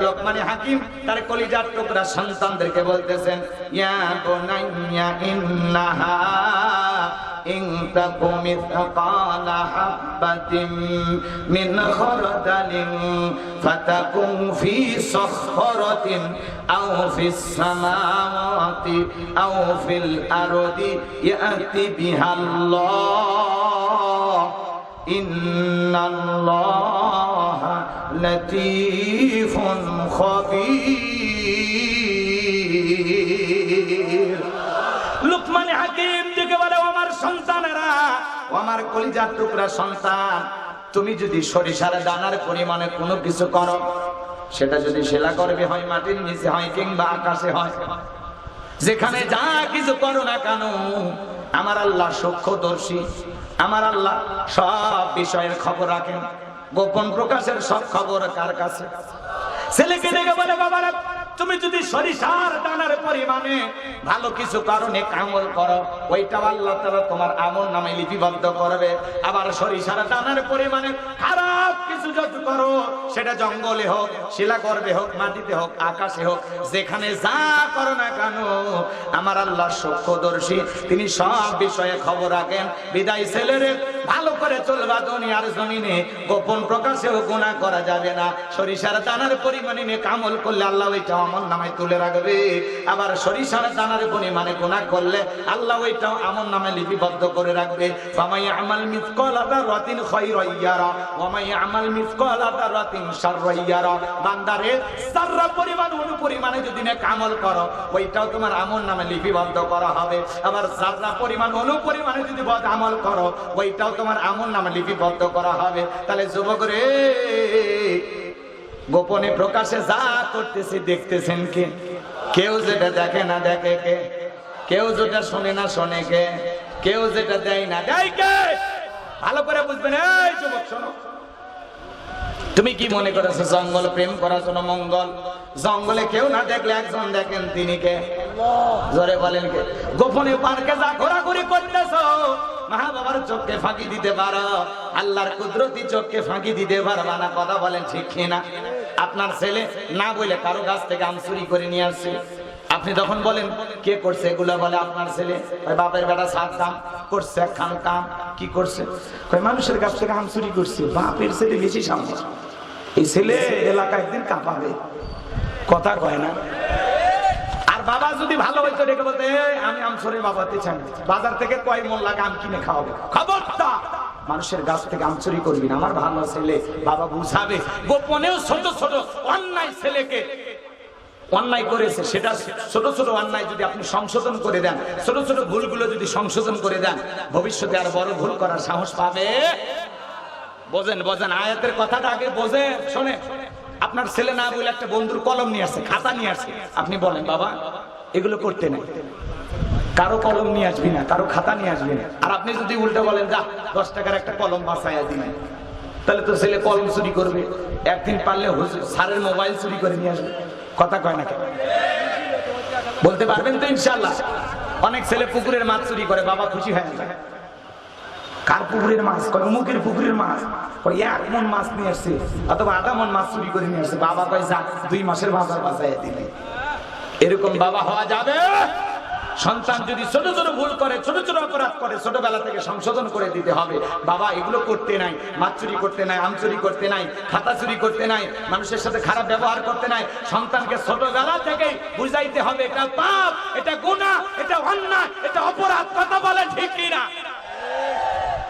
লোকমান হাকিম তার কলিজার টুকরা সন্তানদেরকে বলতেছেন, ইয়া বুনাইয়া ইন্নাহা ইন তাকু মিসকালা হাববাতিন মিন খারদালিন ফাতাকুন ফি সাখরাতিন আও ফিস সামাওয়াতি আও ফিল আরদি ইয়াতি বিহাল্লাহ ইন্নাল্লাহা লতীফুন খবীর। লোকমান হাকিম দিকে বলে, আমার সন্তানেরা, আমার কলিজার টুকরা সন্তান, তুমি যদি সরিষার দানার পরিমাণে কোনো কিছু করো, সেটা যদি শিলা গর্ভে হয়, মাটির নিচে হয়, কিংবা আকাশে হয়, যেখানে যা কিছু করো না কেন, আমার আল্লাহ সূক্ষ্মদর্শী, আমার আল্লাহ সব বিষয়ের খবর রাখেন। গোপন প্রকাশের সব খবর কার কাছে? ছেলেকে দেখে বলে, বাবারা, তুমি যদি সরিষার দানার পরিমাণে ভালো কিছু কারণে আমল করো, ওইটা আল্লাহ তাআলা তোমার আমল নামে লিপিবদ্ধ করবে। আবার সরিষার দানার পরিমাণে খারাপ কিছু যদি করো, সেটা জঙ্গলে হোক, শিলাগর্ভে হোক, মাটিতে হোক, আকাশে হোক, যেখানে যা করো না কেন, আমার আল্লাহ সূক্ষ্মদর্শী, তিনি সব বিষয়ে খবর রাখেন। বিদায় ছেলেরে ভালো করে চলবা দুনিয়ার জমিনে, গোপন প্রকাশেও গুনাহ করা যাবে না। সরিষার দানার পরিমাণে আমল করলে আল্লাহ ওইটা আমল নামায় তুলে রাখবে। আবার সরিষার দানার পরিমাণে গুনাহ করলে আল্লাহ ওইটাও আমল নামে লিপিবদ্ধ করে রাখবে। ফামাই আমাল মিসকালা যারাতিন খায়রান ইয়ারা ওয়া মাই আমাল মিসকালা যারাতিন শাররান ইয়ারা। বান্দারে, যারা পরিমাণ অনুপরিমাণে যদি নেক আমল করো, ওইটাও তোমার আমল নামে লিপিবদ্ধ করা হবে। আবার যারা পরিমাণ অনুপরিমাণে যদি বদ আমল করো, ওইটাও তোমার আমল নামে লিপিবদ্ধ করা হবে। তাহলে যুবক রে, গোপনে প্রকাশে যা করতেছি দেখতেছেন কে? কেউ যেটা দেখে না দেখে কে? কেউ যেটা শোনে না শোনে কে? কেউ যেটা দেয় না দেয় কে? ভালো করে বুঝবেন। এই যুবক শোনো, তুমি কি মনে করেছো জঙ্গল প্রেম করার জন্য মঙ্গল? জঙ্গলে কেউ না দেখলে একজন দেখেন, তিনি কে? জোরে বলেন কে? গোপনে পার্কে যা ঘোরাঘুরি করতেছো, মা বাবার চোখকে ফাঁকি দিতে পারো, আল্লাহর কুদরতি চোখকে ফাঁকি দিতে পারবা না। কথা বলেন ঠিক কিনা? আপনার ছেলে না বলে কারো গাছ থেকে আম চুরি করে নিয়ে আসছে, আপনি তখন বলেন কে করছে এগুলো? বলে আপনার ছেলে। বাপের বেটা সাদ্দাম করছে একখান কাম। কি করছে? মানুষের কাছ থেকে আম চুরি করছে। বাপের ছেলে বেশি সামনে, এই ছেলে এলাকা একদিন কাঁপাবে। কথা কয় না? আর বাবা যদি ভালো হইতো, ডেকে বলতে, আমি আম চোরে বাবাতে চাই, বাজার থেকে কয় মোল্লা আম কিনে খাওয়াবে। খবরদার, মানুষের গাছ থেকে আম চুরি করবি না। আমার ভালো ছেলে, বাবা বুঝাবে। গোপনেও ছোট ছোট অন্যায় ছেলেকে অন্যায় করেছে, সেটা ছোট ছোট অন্যায় যদি আপনি সংশোধন করে দেন, ছোট ছোট ভুলগুলো যদি সংশোধন করে দেন, ভবিষ্যতে আর বড় ভুল করার সাহস পাবে। বোঝেন বোঝেন, আয়াতের কথাটা আগে বোঝেন। শোনে, আপনার ছেলে না বলে একটা বন্ধুর কলম নিয়ে আসছে, খাতা নিয়ে আসছে, আপনি বলেন বাবা এগুলো করতে নেই, কারো কলম নিয়ে আসবি না, কারো খাতা নিয়ে আসবি না। আর আপনি যদি উল্টো বলেন, যা 10 টাকার একটা কলম বাঁচাইয়া দিবেন, তাহলে তো ছেলে কলম চুরি করবে। একদিন পারলে স্যারের মোবাইল চুরি করে নিয়ে আসবে। কথা কয় না কেন? বলতে পারবেন তো ইনশাআল্লাহ? অনেক ছেলে পুকুরের মাছ চুরি করে, বাবা খুশি হয় না। কার পুকুরের মাছ? কয় অমুকের পুকুরের মাছ। কয় 1 মণ মাছ নিয়ে আসছে, অথবা আধা মণ মাছ চুরি করে নিয়ে আসছে। বাবা কয় যা 2 মাসের বাজার বাঁচাইয়া দিবে। এরকম বাবা হওয়া যাবে? সন্তান যদি ছোট ছোট ভুল করে, ছোট ছোট অপরাধ করে, ছোটবেলা থেকে সংশোধন করে দিতে হবে। বাবা এগুলো করতে নাই, মাছ চুরি করতে নাই, আম চুরি করতে নাই, খাতা চুরি করতে নাই, মানুষের সাথে খারাপ ব্যবহার করতে নাই। সন্তানকে ছোটবেলা থেকেই বুঝাইতে হবে এটা পাপ, এটা গুনাহ, এটা অন্যায়, এটা অপরাধ। কথা